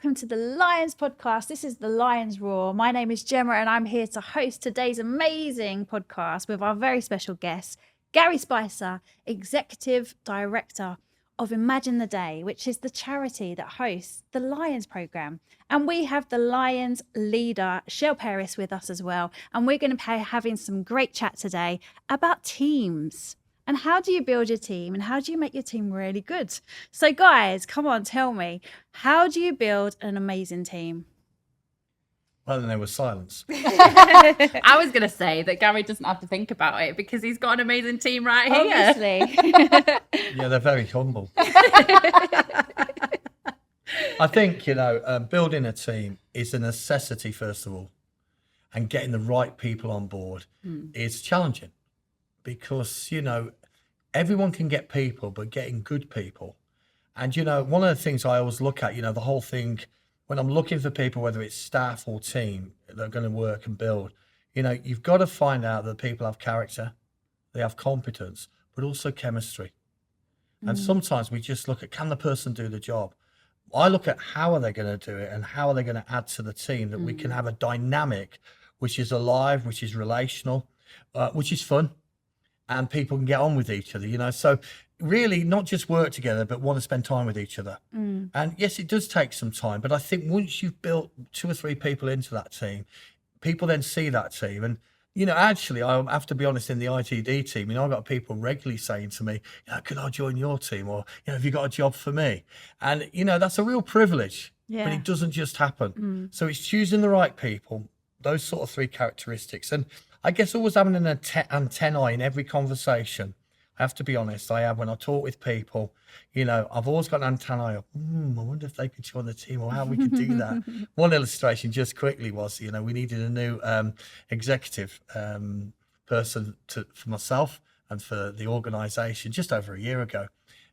welcome to the Lions podcast. This is the Lions Roar. My name is Gemma and I'm here to host today's amazing podcast with our very special guest, Gary Spicer, Executive Director of Imagine the Day, which is the charity that hosts the Lions programme. And we have the Lions leader, Shell Paris, with us as well. And we're going to be having some great chat today about teams. And how do you build your team and how do you make your team really good? So guys, come on, tell me, how do you build an amazing team? Well, then there was silence. I was going to say that Gary doesn't have to think about it because he's got an amazing team right here. Obviously. Yeah, they're very humble. I think, building a team is a necessity, first of all. And getting the right people on board is challenging because, everyone can get people, but getting good people. And, one of the things I always look at, the whole thing, when I'm looking for people, whether it's staff or team that are going to work and build, you've got to find out that people have character, they have competence, but also chemistry. And sometimes we just look at, can the person do the job? I look at how are they going to do it and how are they going to add to the team that we can have a dynamic, which is alive, which is relational, which is fun. And people can get on with each other, So really not just work together, but want to spend time with each other. And yes, it does take some time. But I think once you've built 2 or 3 people into that team, people then see that team. And, actually, I have to be honest, in the ITD team, I've got people regularly saying to me, could I join your team? Or, have you got a job for me? And, that's a real privilege, but it doesn't just happen. So it's choosing the right people, those sort of 3 characteristics. And I guess always having an antennae in every conversation. I have to be honest, I have when I talk with people, I've always got an antennae up. I wonder if they could join the team or how we could do that. One illustration just quickly was, we needed a new executive person for myself and for the organisation just over a year ago.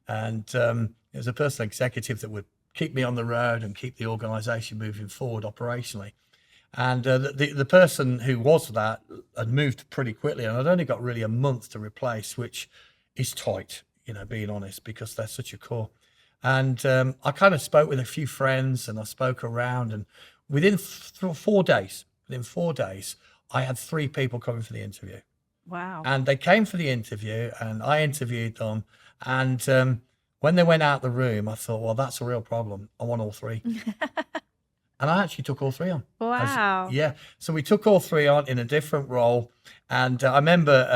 And it was a personal executive that would keep me on the road and keep the organisation moving forward operationally. And the person who was that had moved pretty quickly, and I'd only got really a month to replace, which is tight, being honest, because they're such a core. And I kind of spoke with a few friends and I spoke around, and within 4 days, I had 3 people coming for the interview. Wow. And they came for the interview and I interviewed them. And when they went out the room, I thought, well, that's a real problem. I want all 3. And I actually took all 3 on. Wow. So we took all 3 on in a different role. And I remember,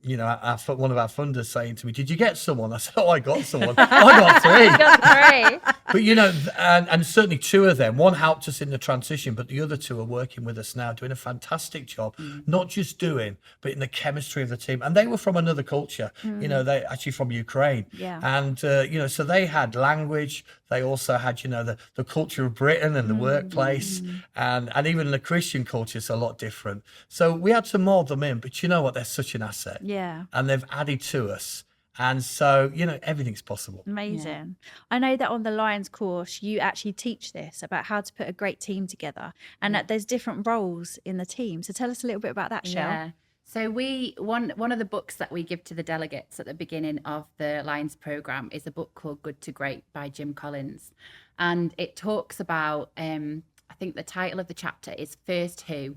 one of our funders saying to me, did you get someone? I said, oh, I got someone. I got 3. You got 3. But, and certainly 2 of them, one helped us in the transition, but the other 2 are working with us now, doing a fantastic job, not just doing, but in the chemistry of the team. And they were from another culture, they actually from Ukraine. Yeah. And, so they had language. They also had, the culture of Britain and the workplace and even the Christian culture is a lot different. So we had to mold them in, but you know what? They're such an asset. Yeah. And they've added to us. And so, everything's possible. Amazing. Yeah. I know that on the Lions course, you actually teach this about how to put a great team together and that there's different roles in the team. So tell us a little bit about that, Shell. Yeah. So one of the books that we give to the delegates at the beginning of the Lions programme is a book called Good to Great by Jim Collins. And it talks about, I think the title of the chapter is First Who,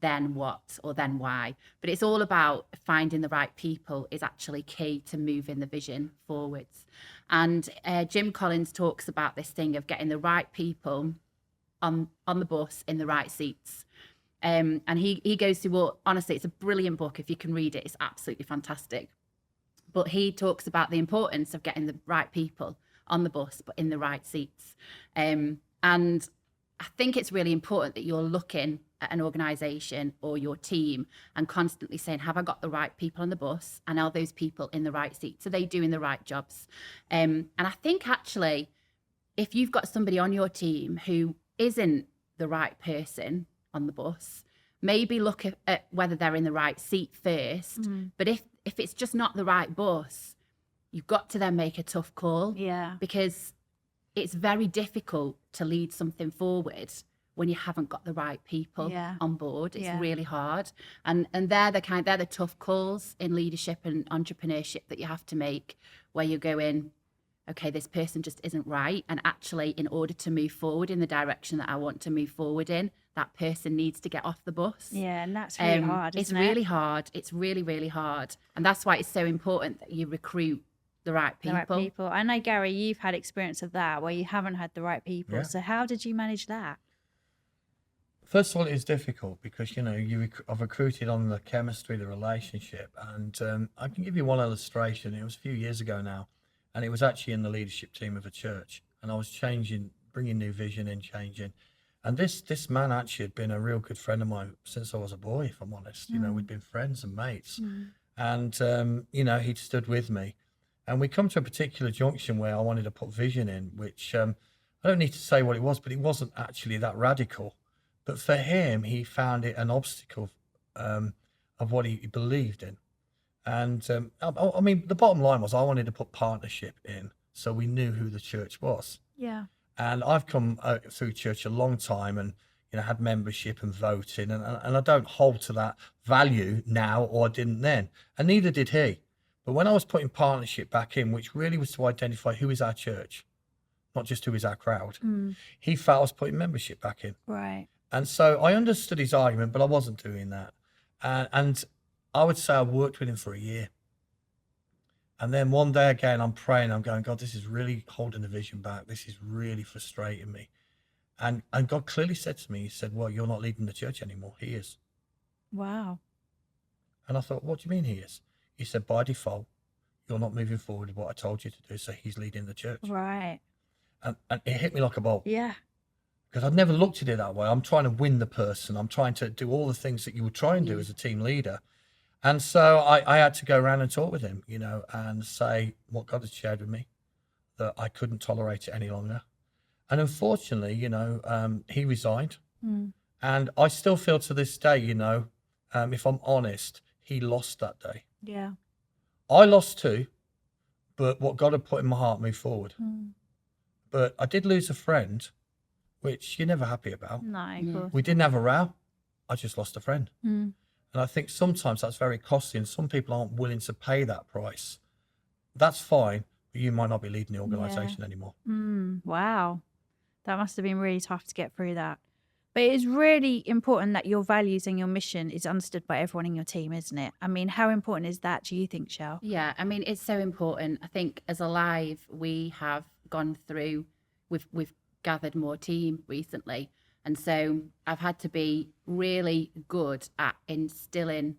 Then What, or Then Why. But it's all about finding the right people is actually key to moving the vision forwards. And Jim Collins talks about this thing of getting the right people on the bus in the right seats. And he goes through, well, honestly, it's a brilliant book. If you can read it, it's absolutely fantastic. But he talks about the importance of getting the right people on the bus, but in the right seats. And I think it's really important that you're looking at an organisation or your team and constantly saying, have I got the right people on the bus? And are those people in the right seats? Are they doing the right jobs? And I think actually, if you've got somebody on your team who isn't the right person on the bus, maybe look at whether they're in the right seat first. But if it's just not the right bus, you've got to then make a tough call. Yeah. Because it's very difficult to lead something forward when you haven't got the right people on board. It's really hard. And they're the tough calls in leadership and entrepreneurship that you have to make, where you're going, okay, this person just isn't right. And actually, in order to move forward in the direction that I want to move forward in, that person needs to get off the bus. Yeah, and that's really hard, It's isn't it? really hard. It's really, really hard. And that's why it's so important that you recruit the right The people. right people. I know, Gary, you've had experience of that where you haven't had the right people. Yeah. So how did you manage that? First of all, it's difficult because, you know, I've recruited on the chemistry, the relationship. And I can give you one illustration. It was a few years ago now. And it was actually in the leadership team of a church. And I was bringing new vision in, changing. And this man actually had been a real good friend of mine since I was a boy, if I'm honest. You know, we'd been friends and mates. And, you know, he'd stood with me. And we come to a particular junction where I wanted to put vision in, which I don't need to say what it was, but it wasn't actually that radical. But for him, he found it an obstacle of what he believed in. And I mean, the bottom line was I wanted to put partnership in so we knew who the church was. Yeah. And I've come through church a long time and, you know, had membership and voting. And I don't hold to that value now, or I didn't then. And neither did he. But when I was putting partnership back in, which really was to identify who is our church, not just who is our crowd, he felt I was putting membership back in. Right. And so I understood his argument, but I wasn't doing that. And I would say I worked with him for a year. And then one day again, I'm praying, I'm going, God, this is really holding the vision back. This is really frustrating me. And God clearly said to me, he said, well, you're not leading the church anymore. He is. Wow. And I thought, what do you mean he is? He said, by default, you're not moving forward with what I told you to do. So he's leading the church. Right. And it hit me like a bolt. Yeah. Because I'd never looked at it that way. I'm trying to win the person. I'm trying to do all the things that you would try and do as a team leader. And so I had to go around and talk with him, you know, and say what God had shared with me, that I couldn't tolerate it any longer. And unfortunately, you know, he resigned. And I still feel to this day, you know, if I'm honest, he lost that day. Yeah. I lost too, but what God had put in my heart moved forward. But I did lose a friend, which you're never happy about. No, of course. We didn't have a row. I just lost a friend. And I think sometimes that's very costly and some people aren't willing to pay that price. That's fine, but you might not be leading the organisation anymore. Wow. That must have been really tough to get through that. But it is really important that your values and your mission is understood by everyone in your team, isn't it? I mean, how important is that, do you think, Shell? Yeah, I mean, it's so important. I think as Alive, we have gone through, we've gathered more team recently. And so I've had to be really good at instilling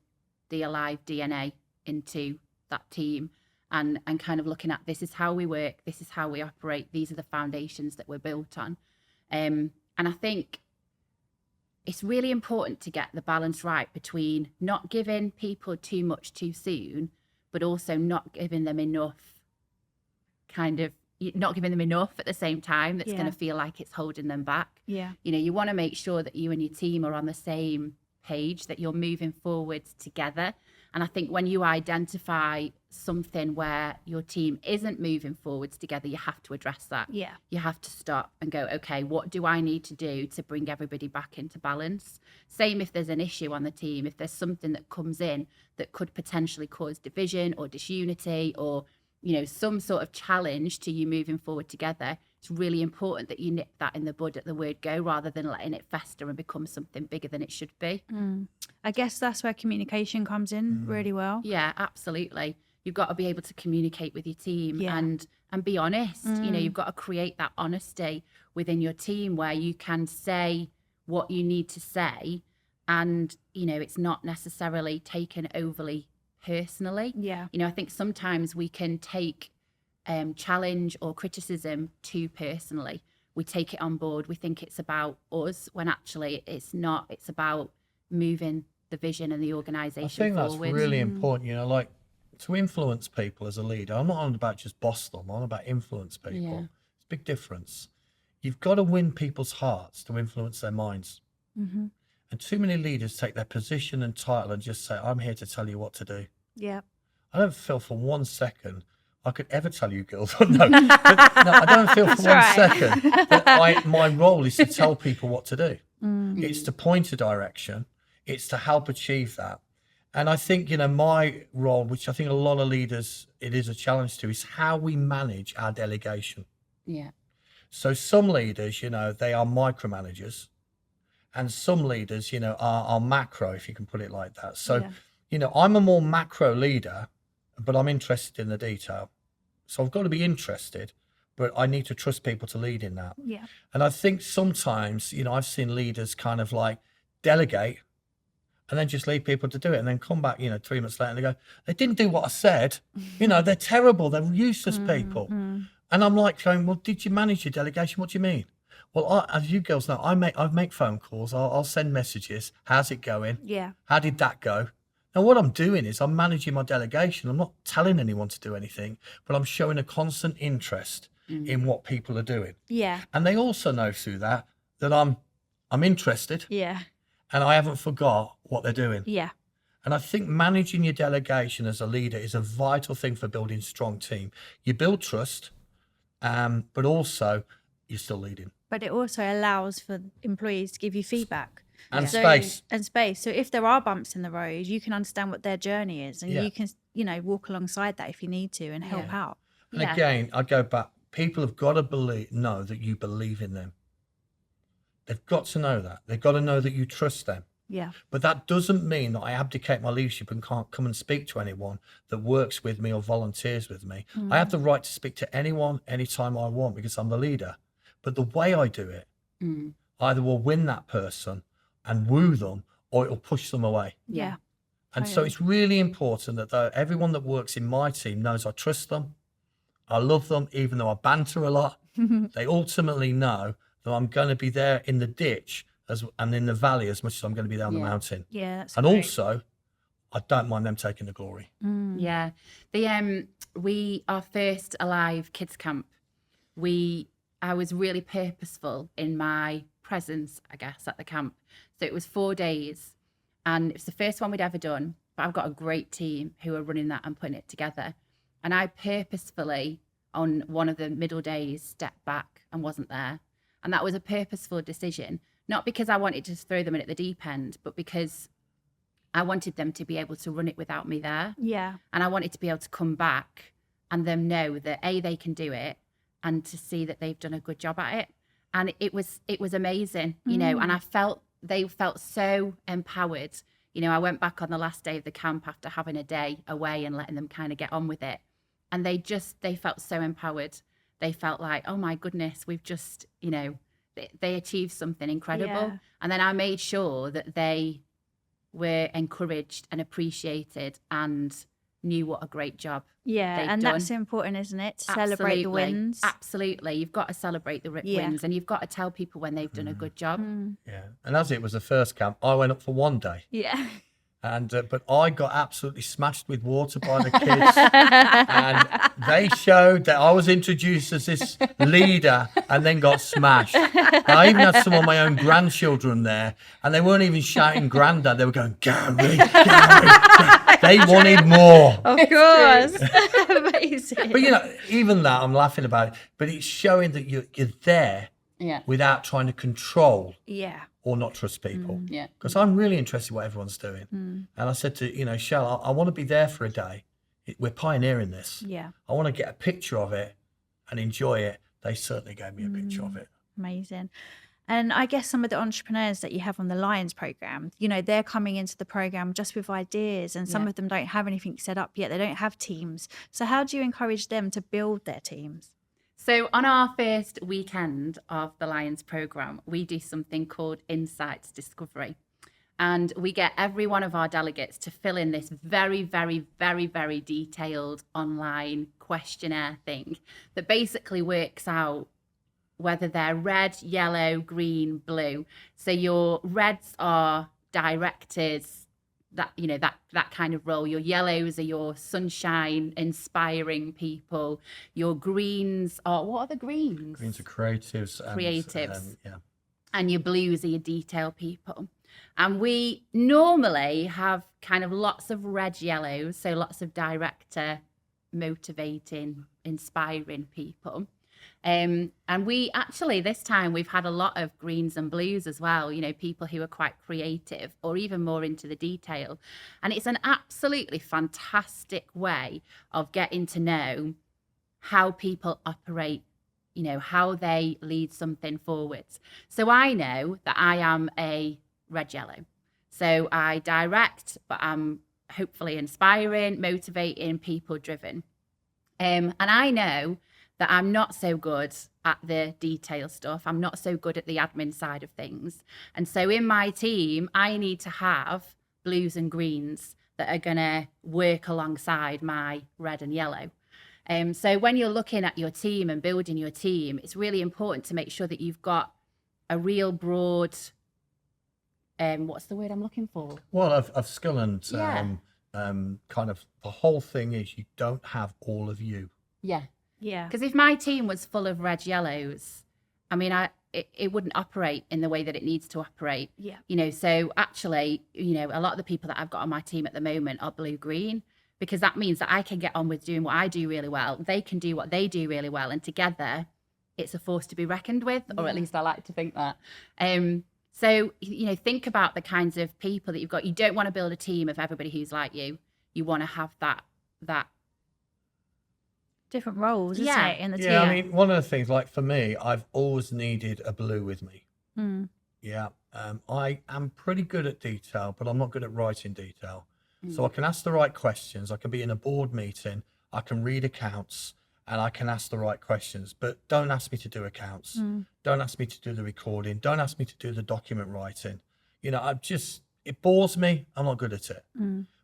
the Alive DNA into that team and kind of looking at this is how we work, this is how we operate, these are the foundations that we're built on. And I think it's really important to get the balance right between not giving people too much too soon, but also not giving them enough at the same time that's going to feel like it's holding them back. Yeah. You know, you want to make sure that you and your team are on the same page, that you're moving forwards together. And I think when you identify something where your team isn't moving forwards together, you have to address that. Yeah. You have to stop and go, okay, what do I need to do to bring everybody back into balance? Same if there's an issue on the team, if there's something that comes in that could potentially cause division or disunity or, you know, some sort of challenge to you moving forward together, it's really important that you nip that in the bud at the word go rather than letting it fester and become something bigger than it should be. I guess that's where communication comes in really well. Yeah, absolutely. You've got to be able to communicate with your team Yeah. and be honest. You know, you've got to create that honesty within your team where you can say what you need to say and, you know, it's not necessarily taken overly personally. Yeah. You know, I think sometimes we can take challenge or criticism too personally. We take it on board. We think it's about us when actually it's not. It's about moving the vision and the organisation I think forward. that's really important, you know, like to influence people as a leader. I'm not on about just boss them, I'm on about influence people. Yeah. It's a big difference. You've got to win people's hearts to influence their minds. And too many leaders take their position and title and just say, I'm here to tell you what to do. Yeah. I don't feel for 1 second I could ever tell you girls. No, I don't feel for That's one right. second that my role is to tell people what to do. It's to point a direction. It's to help achieve that. And I think, my role, which I think a lot of leaders, it is a challenge to, is how we manage our delegation. Yeah. So some leaders, they are micromanagers, and some leaders, are macro, if you can put it like that. So, Yeah. I'm a more macro leader, but I'm interested in the detail. So I've got to be interested, but I need to trust people to lead in that. Yeah. And I think sometimes, I've seen leaders kind of like delegate and then just leave people to do it and then come back, 3 months later and they go, they didn't do what I said. They're terrible. They're useless people. And I'm like going, well, did you manage your delegation? What do you mean? Well, as you girls know, I make phone calls. I'll send messages. How's it going? Yeah. How did that go? Now, what I'm doing is I'm managing my delegation. I'm not telling anyone to do anything, but I'm showing a constant interest in what people are doing. Yeah. And they also know through that I'm interested Yeah. and I haven't forgot what they're doing. Yeah. And I think managing your delegation as a leader is a vital thing for building a strong team. You build trust, but also you're still leading. But it also allows for employees to give you feedback. And So- space. And space. So if there are bumps in the road, you can understand what their journey is and Yeah. you can, walk alongside that if you need to and help Yeah. out. And Yeah. again, I go back. People have got to know that you believe in them. They've got to know that. They've got to know that you trust them. Yeah. But that doesn't mean that I abdicate my leadership and can't come and speak to anyone that works with me or volunteers with me. I have the right to speak to anyone anytime I want because I'm the leader. But the way I do it either will win that person and woo them or it'll push them away. Yeah. And so it's really important that everyone that works in my team knows I trust them. I love them, even though I banter a lot. They ultimately know that I'm going to be there in the ditch and in the valley as much as I'm going to be there on the Yeah. mountain. Yeah. That's And great. also, I don't mind them taking the glory. Yeah. Our first Alive Kids Camp, I was really purposeful in my presence, I guess, at the camp. So it was 4 days and it was the first one we'd ever done, but I've got a great team who are running that and putting it together. And I purposefully, on one of the middle days, stepped back and wasn't there. And that was a purposeful decision, not because I wanted to throw them in at the deep end, but because I wanted them to be able to run it without me there. Yeah. And I wanted to be able to come back and them know that they can do it and to see that they've done a good job at it. And it was amazing, and they felt so empowered. I went back on the last day of the camp after having a day away and letting them kind of get on with it. And they felt so empowered. They felt like, oh my goodness, we've just, they achieved something incredible. Yeah. And then I made sure that they were encouraged and appreciated and knew what a great job Yeah. they've And done. that's important, isn't it? To celebrate the wins. Absolutely. You've got to celebrate the Yeah. wins and you've got to tell people when they've done a good job. Yeah. And as it was the first camp, I went up for 1 day. Yeah. And but I got absolutely smashed with water by the kids, and they showed that I was introduced as this leader, and then got smashed. And I even had some of my own grandchildren there, and they weren't even shouting "Grandad"; they were going "Gary, Gary." They wanted more. Of course. Amazing. But even that, I'm laughing about it. But it's showing that you're there Yeah. without trying to control Yeah. or not trust people. Yeah. Because I'm really interested in what everyone's doing. And I said to, Shell, I want to be there for a day. We're pioneering this. Yeah. I want to get a picture of it and enjoy it. They certainly gave me a picture of it. Amazing. And I guess some of the entrepreneurs that you have on the Lions program, they're coming into the program just with ideas, and some Yeah. of them don't have anything set up yet. They don't have teams. So how do you encourage them to build their teams? So on our first weekend of the Lions program, we do something called Insights Discovery. And we get every one of our delegates to fill in this very, very, very, very detailed online questionnaire thing that basically works out whether they're red, yellow, green, blue. So your reds are directors, that kind of role. Your yellows are your sunshine, inspiring people. Your greens are, what are the greens? Greens are creatives. Creatives. Yeah. And your blues are your detail people. And we normally have kind of lots of red yellows, so lots of director, motivating, inspiring people. And we actually, this time, we've had a lot of greens and blues as well, you know, people who are quite creative or even more into the detail. And it's an absolutely fantastic way of getting to know how people operate, you know, how they lead something forwards. So I know that I am a red yellow. So I direct, but I'm hopefully inspiring, motivating, people driven. And I know that I'm not so good at the detail stuff. I'm not so good at the admin side of things. And so in my team, I need to have blues and greens that are going to work alongside my red and yellow. So when you're looking at your team and building your team, it's really important to make sure that you've got a real broad, what's the word I'm looking for? Well, of skill and Yeah. kind of the whole thing is you don't have all of you. Yeah. Yeah. Because if my team was full of red yellows, I mean, it wouldn't operate in the way that it needs to operate. Yeah. You know, so actually, you know, a lot of the people that I've got on my team at the moment are blue-green, because that means that I can get on with doing what I do really well. They can do what they do really well. And together, it's a force to be reckoned with, or at least I like to think that. So, you know, think about the kinds of people that you've got. You don't want to build a team of everybody who's like you. You want to have that Different roles, isn't Yeah. it, in the team? Yeah, I mean, one of the things, like for me, I've always needed a blue with me. Mm. Yeah, I am pretty good at detail, but I'm not good at writing detail. So I can ask the right questions. I can be in a board meeting. I can read accounts, and I can ask the right questions. But don't ask me to do accounts. Don't ask me to do the recording. Don't ask me to do the document writing. You know, it bores me. I'm not good at it.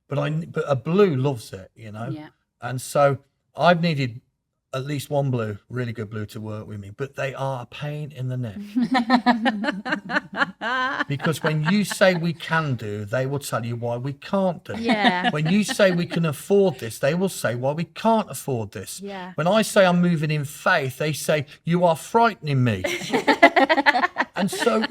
But a blue loves it. You know. Yeah. And so I've needed at least one blue, really good blue, to work with me, but they are a pain in the neck. Because when you say we can do, they will tell you why we can't do. Yeah. When you say we can afford this, they will say why we can't afford this. Yeah. When I say I'm moving in faith, they say you are frightening me. And so,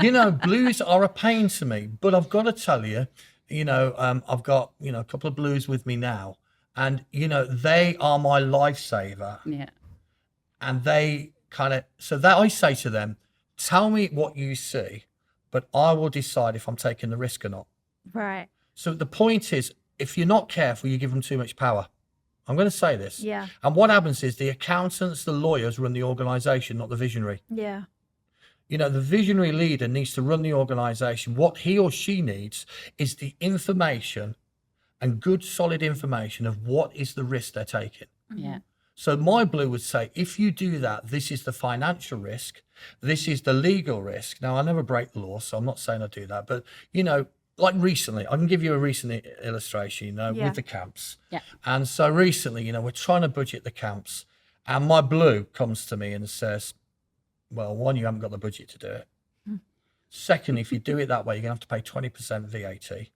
you know, blues are a pain to me, but I've got to tell you, you know, I've got, you know, a couple of blues with me now. And, you know, they are my lifesaver. Yeah. And they so that I say to them, tell me what you see, but I will decide if I'm taking the risk or not. Right. So the point is, if you're not careful, you give them too much power. I'm going to say this. Yeah. And what happens is the accountants, the lawyers run the organization, not the visionary. Yeah. You know, the visionary leader needs to run the organization. What he or she needs is the information and good, solid information of what is the risk they're taking. Yeah. So my blue would say, if you do that, this is the financial risk, this is the legal risk. Now, I never break the law, so I'm not saying I do that. But, you know, like recently, I can give you a recent illustration, you know, Yeah. with the camps. Yeah. And so recently, you know, we're trying to budget the camps. And my blue comes to me and says, well, one, you haven't got the budget to do it. Second, if you do it that way, you're going to have to pay 20% VAT.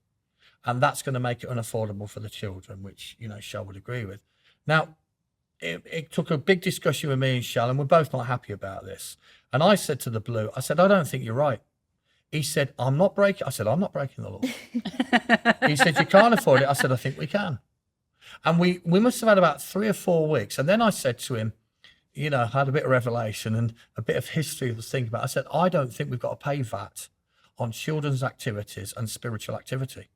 And that's going to make it unaffordable for the children, which, you know, Shell would agree with. Now, it took a big discussion with me and Shell, and we're both not happy about this. And I said to the blue, I said, I don't think you're right. He said, I'm not breaking the law. He said, you can't afford it. I said, I think we can. And we must have had about 3 or 4 weeks. And then I said to him, you know, had a bit of revelation and a bit of history I was thinking about. I said, I don't think we've got to pay VAT on children's activities and spiritual activity.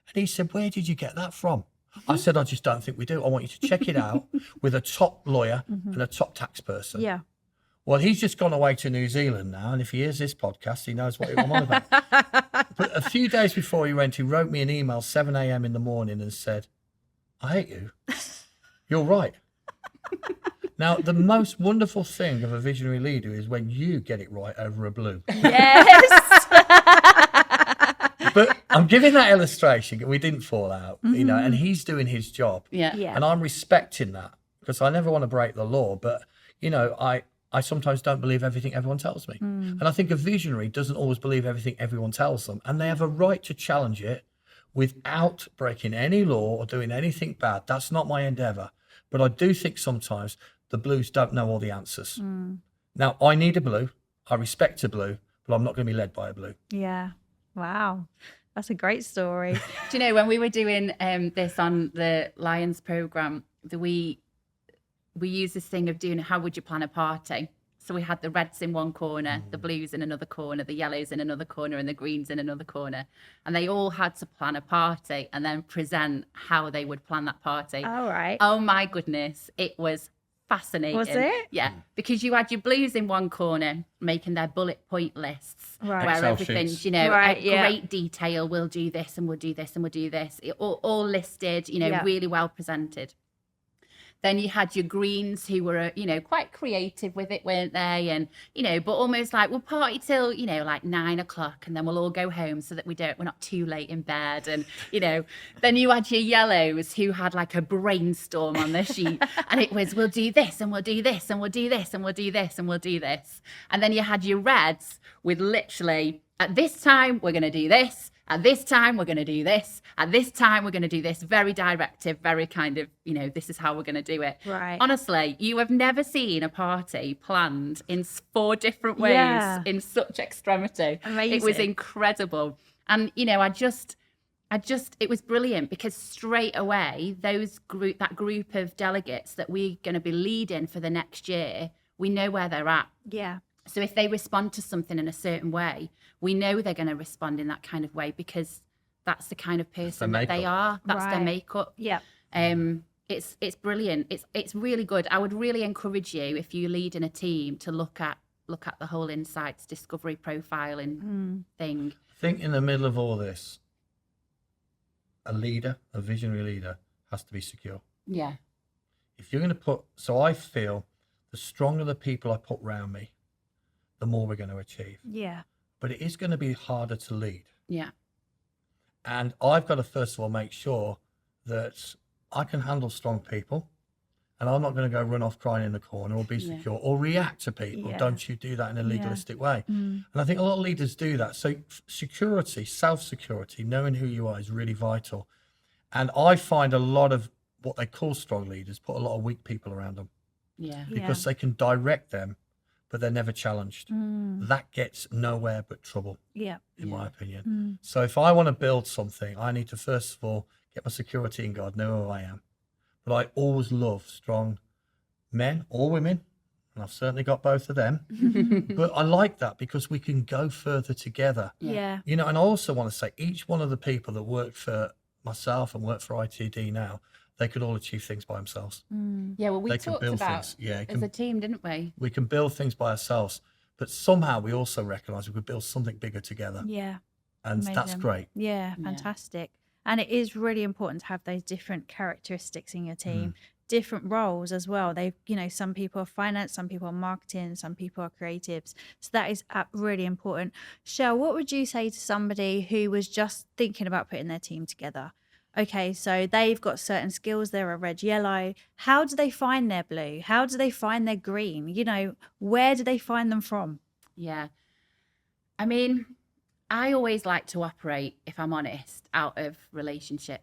And he said, where did you get that from? I said, I just don't think we do. I want you to check it out with a top lawyer and a top tax person. Yeah. Well, he's just gone away to New Zealand now. And if he hears this podcast, he knows what I'm on about. But a few days before he went, he wrote me an email, 7 a.m. in the morning, and said, I hate you. You're right. Now, the most wonderful thing of a visionary leader is when you get it right over a blue. Yes. But I'm giving that illustration. We didn't fall out, you know, and he's doing his job. Yeah. Yeah. And I'm respecting that because I never want to break the law. But, you know, I sometimes don't believe everything everyone tells me. And I think a visionary doesn't always believe everything everyone tells them. And they have a right to challenge it without breaking any law or doing anything bad. That's not my endeavour. But I do think sometimes the blues don't know all the answers. Now, I need a blue. I respect a blue, but I'm not going to be led by a blue. Yeah. Wow. That's a great story. Do you know, when we were doing this on the Lions program, we used this thing of doing how would you plan a party. So we had the reds in one corner, the blues in another corner, the yellows in another corner, and the greens in another corner. And they all had to plan a party and then present how they would plan that party. All right. Oh my goodness, it was fascinating. Was it? Yeah, because you had your blues in one corner making their bullet point lists, Right. where Excel everything's, sheets. you know, Right, a yeah. great detail. We'll do this and we'll do this and we'll do this. It all listed, you know, Yeah. really well presented. Then you had your greens who were, you know, quite creative with it, weren't they? And, you know, but almost like we'll party till, you know, like 9 o'clock and then we'll all go home so that we're not too late in bed. And, you know, then you had your yellows who had like a brainstorm on their sheet and it was, we'll do this and we'll do this and we'll do this and we'll do this and we'll do this. And then you had your reds with literally, at this time, we're going to do this. At this time, we're going to do this. At this time, we're going to do this. Very directive, very kind of, you know, this is how we're going to do it. Right. Honestly, you have never seen a party planned in 4 different ways in such extremity. It was Amazing. incredible. And, you know, it was brilliant because straight away, that group of delegates that we're going to be leading for the next year, we know where they're at. Yeah. So if they respond to something in a certain way, we know they're going to respond in that kind of way because that's the kind of person that they are. That's their Right. makeup. Yeah. It's brilliant. It's really good. I would really encourage you, if you lead in a team, to look at the whole insights discovery profiling thing. I think in the middle of all this, a visionary leader, has to be secure. Yeah. If you're going to so I feel the stronger the people I put around me, the more we're going to achieve. Yeah. But it is going to be harder to lead. Yeah. And I've got to, first of all, make sure that I can handle strong people. And I'm not going to go run off crying in the corner or be Yeah. secure or react to people. Yeah. Don't you do that in a legalistic way. Mm. And I think a lot of leaders do that. So security, self-security, knowing who you are is really vital. And I find a lot of what they call strong leaders put a lot of weak people around them Yeah. because they can direct them, but they're never challenged. Mm. That gets nowhere but trouble, Yeah. in my opinion. Mm. So if I want to build something, I need to first of all get my security in God, know who I am. But I always love strong men or women, and I've certainly got both of them. But I like that because we can go further together. Yeah. You know, and I also want to say each one of the people that work for myself and work for ITD now, they could all achieve things by themselves. Mm. Yeah. Well, we They can talked build about things. Yeah, as a team, didn't we? we can build things by ourselves, but somehow we also recognise we could build something bigger together, Yeah. and that's Amazing. great. Yeah, Yeah. fantastic. And it is really important to have those different characteristics in your team, Mm. different roles as well. They, you know, some people are finance, some people are marketing, some people are creatives. So that is really important. Shell, what would you say to somebody who was just thinking about putting their team together? Okay, so they've got certain skills. They're a red, yellow. How do they find their blue? How do they find their green? You know, where do they find them from? Yeah. I mean, I always like to operate, if I'm honest, out of relationship.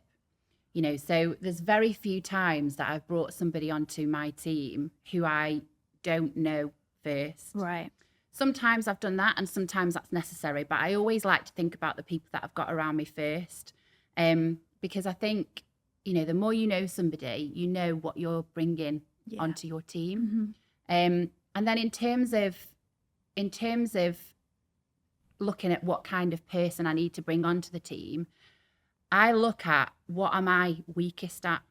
You know, so there's very few times that I've brought somebody onto my team who I don't know first. Right. Sometimes I've done that and sometimes that's necessary, but I always like to think about the people that I've got around me first. Because I think, you know, the more you know somebody, you know what you're bringing Yeah. onto your team. Mhm. And then in terms of looking at what kind of person I need to bring onto the team, I look at what am I weakest at?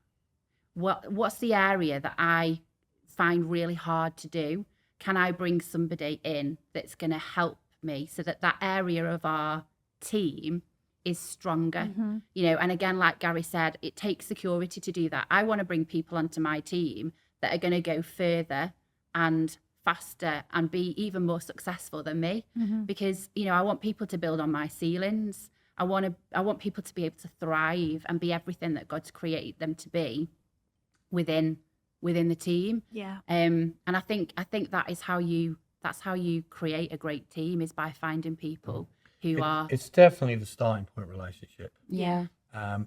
What's the area that I find really hard to do? Can I bring somebody in that's going to help me so that area of our team is stronger? Mhm. You know, and again, like Gary said, it takes security to do that. I want to bring people onto my team that are going to go further and faster and be even more successful than me, Mhm. because, you know, I want people to build on my ceilings. I want people to be able to thrive and be everything that God's created them to be within the team. Yeah. And I think that's how you create a great team, is by finding people who are It's definitely the starting point relationship. yeah.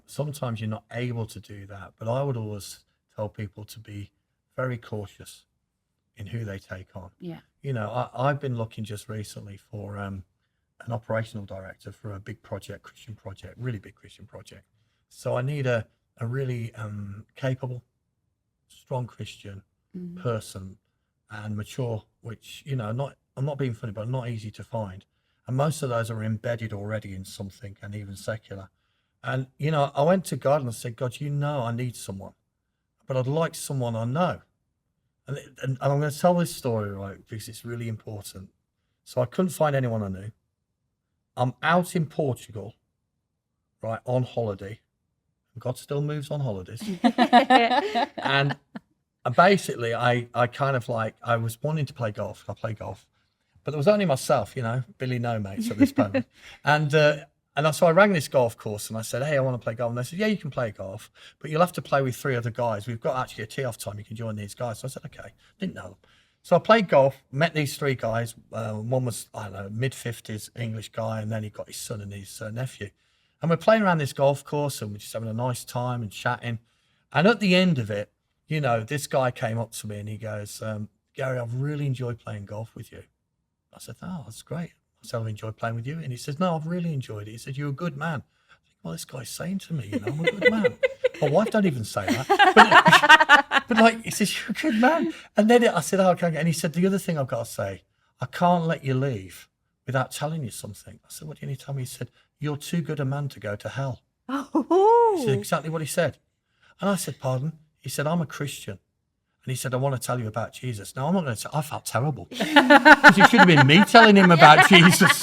Sometimes you're not able to do that, but I would always tell people to be very cautious in who they take on. Yeah. You know, I've been looking just recently for an operational director for a big project, Christian project, really big Christian project. So I need a really capable, strong Christian person and mature, which, you know, I'm not being funny, but not easy to find. And most of those are embedded already in something, and even secular. And, you know, I went to God and I said, God, you know, I need someone, but I'd like someone I know. And I'm going to tell this story, right, because it's really important. So I couldn't find anyone I knew. I'm out in Portugal, right, on holiday. God still moves on holidays. And basically, I kind of like, I was wanting to play golf. I play golf. But there was only myself, you know, Billy No Mates at this moment. So I rang this golf course and I said, hey, I want to play golf. And they said, yeah, you can play golf, but you'll have to play with 3 other guys. We've got actually a tee-off time. You can join these guys. So I said, okay. Didn't know them. So I played golf, met these 3 guys. One was, I don't know, mid-50s English guy, and then he got his son and his nephew. And we're playing around this golf course and we're just having a nice time and chatting. And at the end of it, you know, this guy came up to me and he goes, Gary, I've really enjoyed playing golf with you. I said, oh, that's great. I said, I've enjoyed playing with you. And he says, no, I've really enjoyed it. He said, you're a good man. I think, well, this guy's saying to me, you know, I'm a good man. My wife don't even say that. But like, he says, you're a good man. And then I said, oh, okay. And he said, the other thing I've got to say, I can't let you leave without telling you something. I said, what do you need to tell me? He said, you're too good a man to go to hell. Oh. He said exactly what he said. And I said, pardon? He said, I'm a Christian. And he said, I want to tell you about Jesus. Now, I'm not going to say, I felt terrible. Because it should have been me telling him about Jesus.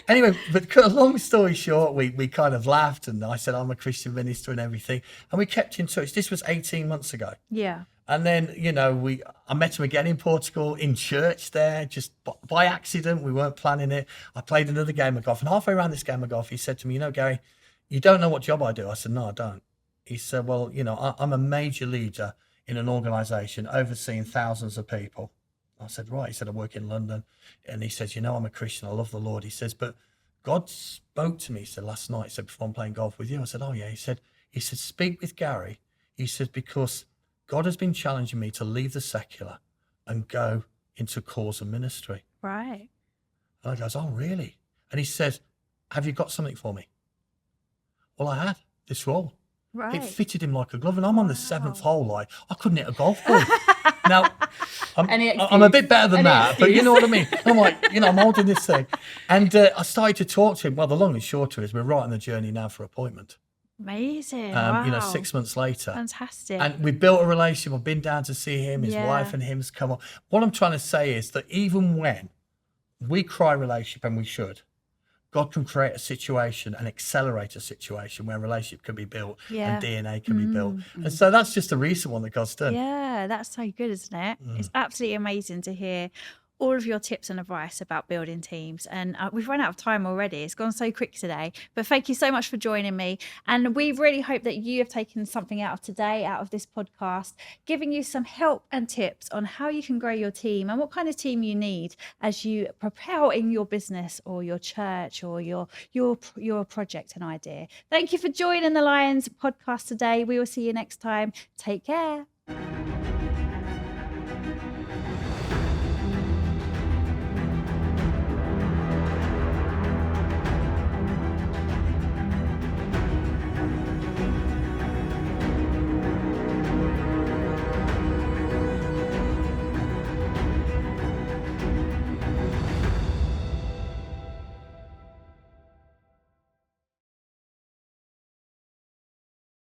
Anyway, but long story short, we kind of laughed. And I said, I'm a Christian minister and everything. And we kept in touch. This was 18 months ago. Yeah. And then, you know, I met him again in Portugal, in church there, just by accident. We weren't planning it. I played another game of golf. And halfway around this game of golf, he said to me, you know, Gary, you don't know what job I do. I said, no, I don't. He said, well, you know, I'm a major leader in an organization overseeing thousands of people. I said, right. He said, I work in London. And he says, you know, I'm a Christian. I love the Lord. He says, but God spoke to me, he said, last night. He said, before I'm playing golf with you. I said, oh, yeah. He said, speak with Gary. He said, because God has been challenging me to leave the secular and go into cause and ministry. Right. And I goes, oh, really? And he says, have you got something for me? Well, I had this role. Right. It fitted him like a glove. And I'm on the 7th hole, like, I couldn't hit a golf ball. Now, I'm a bit better than that, but you know what I mean? I'm like, you know, I'm holding this thing. And I started to talk to him. Well, the long and short of it is we're right on the journey now for appointment. Amazing. You know, Wow. 6 months later. Fantastic. And we built a relationship. I've been down to see him. His wife and him's come on. What I'm trying to say is that even when we cry relationship, and we should, God can create a situation and accelerate a situation where a relationship can be built and DNA can be built. And so that's just a recent one that God's done. Yeah, that's so good, isn't it? It's absolutely amazing to hear all of your tips and advice about building teams. And we've run out of time already. It's gone so quick today. But thank you so much for joining me. And we really hope that you have taken something out of today, out of this podcast, giving you some help and tips on how you can grow your team and what kind of team you need as you propel in your business or your church or your project and idea. Thank you for joining the Lions podcast today. We will see you next time. Take care.